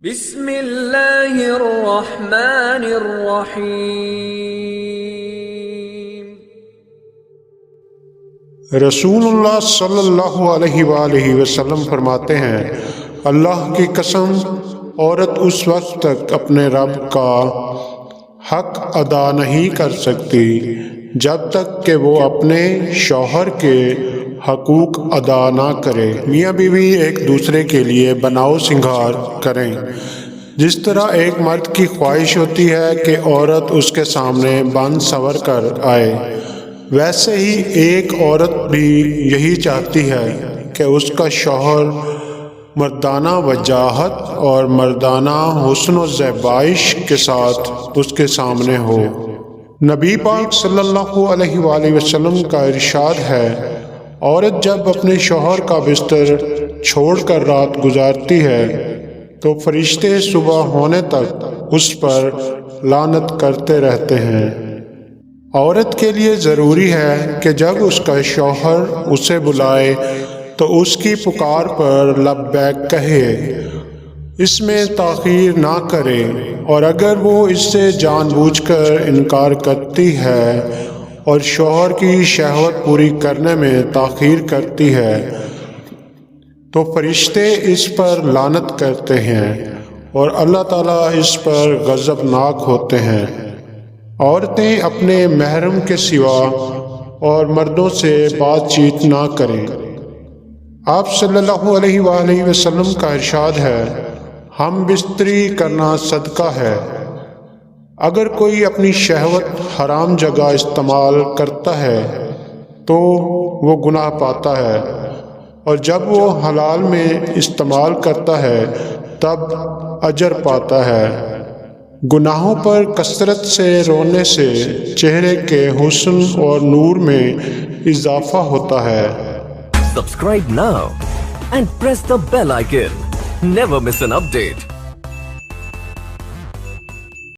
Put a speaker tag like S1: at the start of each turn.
S1: بسم اللہ الرحمن الرحیم۔
S2: رسول اللہ صلی اللہ علیہ وآلہ وسلم فرماتے ہیں، اللہ کی قسم، عورت اس وقت تک اپنے رب کا حق ادا نہیں کر سکتی جب تک کہ وہ اپنے شوہر کے حقوق ادا نہ کرے۔ میاں بیوی ایک دوسرے کے لیے بناؤ سنگھار کریں۔ جس طرح ایک مرد کی خواہش ہوتی ہے کہ عورت اس کے سامنے بن سنور کر آئے، ویسے ہی ایک عورت بھی یہی چاہتی ہے کہ اس کا شوہر مردانہ وجاہت اور مردانہ حسن و زیبائش کے ساتھ اس کے سامنے ہو۔ نبی پاک صلی اللہ علیہ وآلہ وسلم کا ارشاد ہے، عورت جب اپنے شوہر کا بستر چھوڑ کر رات گزارتی ہے تو فرشتے صبح ہونے تک اس پر لعنت کرتے رہتے ہیں۔ عورت کے لیے ضروری ہے کہ جب اس کا شوہر اسے بلائے تو اس کی پکار پر لبیک کہے، اس میں تاخیر نہ کرے، اور اگر وہ اس سے جان بوجھ کر انکار کرتی ہے اور شوہر کی شہوت پوری کرنے میں تاخیر کرتی ہے تو فرشتے اس پر لعنت کرتے ہیں اور اللہ تعالیٰ اس پر غضبناک ہوتے ہیں۔ عورتیں اپنے محرم کے سوا اور مردوں سے بات چیت نہ کریں۔ آپ صلی اللہ علیہ وآلہ وسلم کا ارشاد ہے، ہم بستری کرنا صدقہ ہے۔ اگر کوئی اپنی شہوت حرام جگہ استعمال کرتا ہے تو وہ گناہ پاتا ہے، اور جب وہ حلال میں استعمال کرتا ہے تب اجر پاتا ہے۔ گناہوں پر کثرت سے رونے سے چہرے کے حسن اور نور میں اضافہ ہوتا ہے۔
S3: Subscribe now and press the bell icon. Never miss an update.